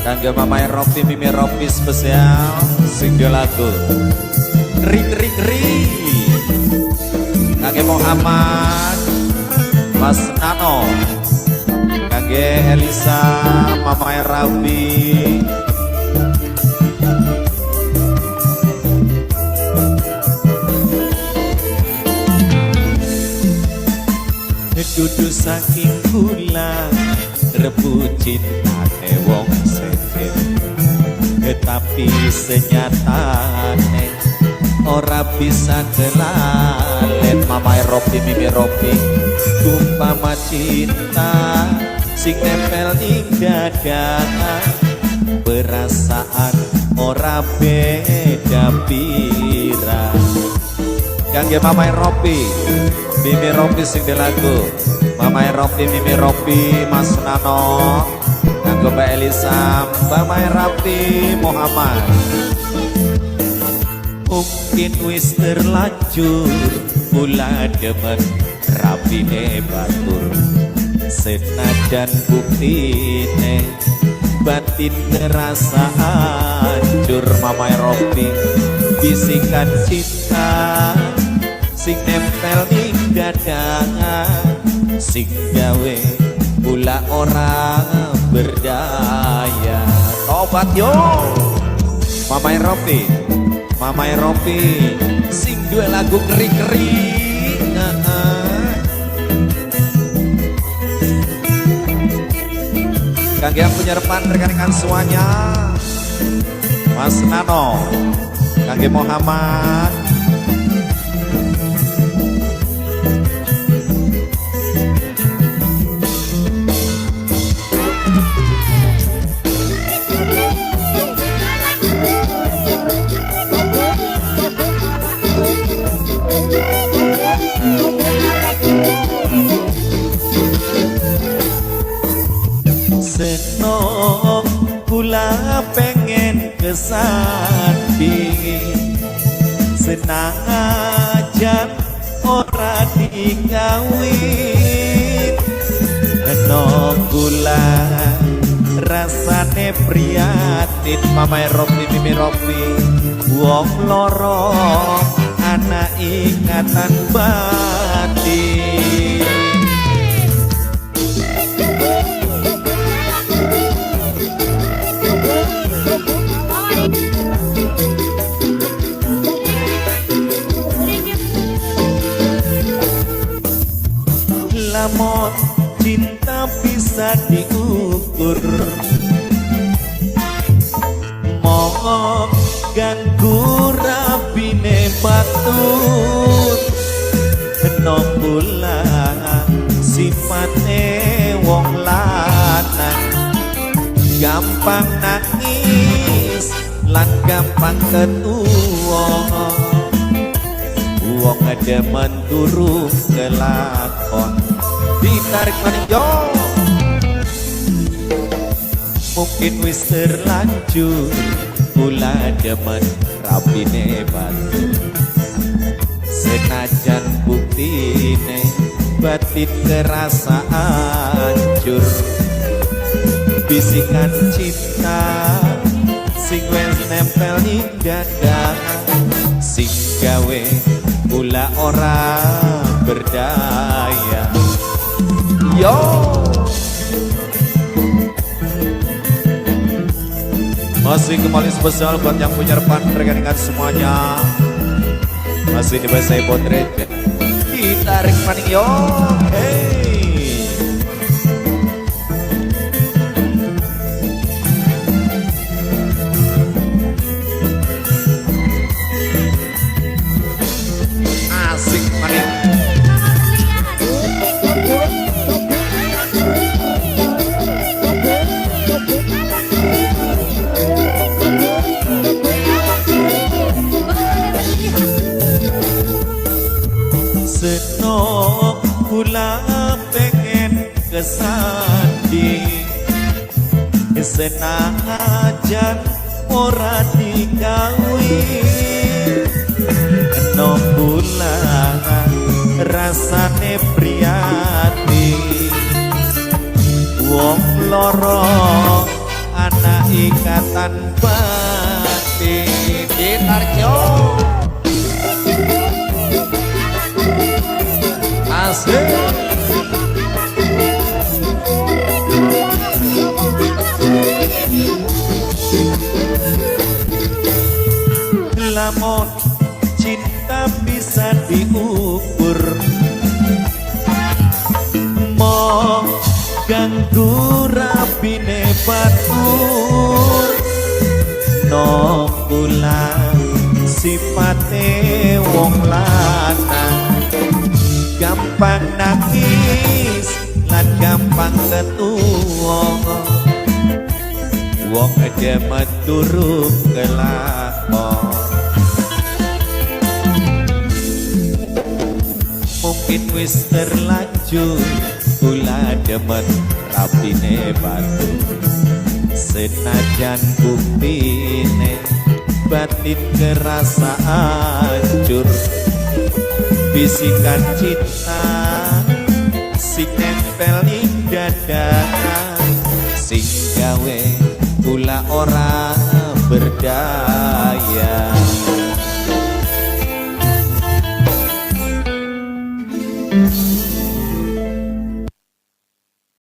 Kangge Mamai Ropi Mimi Ropi spesial single lagu Rik Rik Rik. Kangge Muhammad Mas Nano, kangge Elisa Mamai Ropi. Dudu saking kula rebut cinta wong sejen, tetapi senyatane ora bisa kelalen. Mamai Ropi Mimi Ropi umpama cinta sing nempel ing dada, perasaan ora beda pira. Kangge Mamai Ropi Mimi Ropi sing lagu Mamai Ropi Mimi Ropi Mas Nano, kanggo Mbak Elisa Mamai Ropi Muhammad. Mungkin wis terlanjur kula demen rapine batur, senajan buktine batin terasa hancur. Mamai Ropi bisikan cinta sing nempel ing dada, sing gawe pula orang berdaya. Tobat yo Mamai Ropi, Mamai Ropi sing dua lagu keri-keri. Kangge yang punya rekan rekan semuanya, Mas Nano, kangge Muhammad. Senong kula pengen kesanding, senang aja ora digawin. Senong kula rasane prihatin. Mamai Ropi Mimi Ropi wong loro ana ingatan batin. Lamun cinta bisa diukur, mau ganggu rapine batur, kena pula sifatnya wong lanang, gampang nangis lan gampang ketua. Wong ada menturu kelakon ditarik meninjau, mungkin wis terlanjur kula demen rapine batur, senajan buktine batin terasa hancur. Bisikan cinta sing wis nempel ing dada, sing gawe kula ora berdaya. Yo masih kembali spesial buat yang punya rekan rekan semuanya, masih di bahasa potret ditarik maning yo. Hey asik maning. Senong kula pengen kesanding, senang aja ora digawin. Kena kula rasane priyati wong loro ana ikatan batin Ditarjo asik lamun cinta bisa diukur mau ganggu rapine batur no pulang sifate wong lanang gampang nangis lan gampang ketuwa wong aja meturuk kelakon mungkin wis terlanjur kula demen rapine batu senajan buktine batin kerasa hancur bisikan cinta sing nempel ing dada sing gawe kula ora berdaya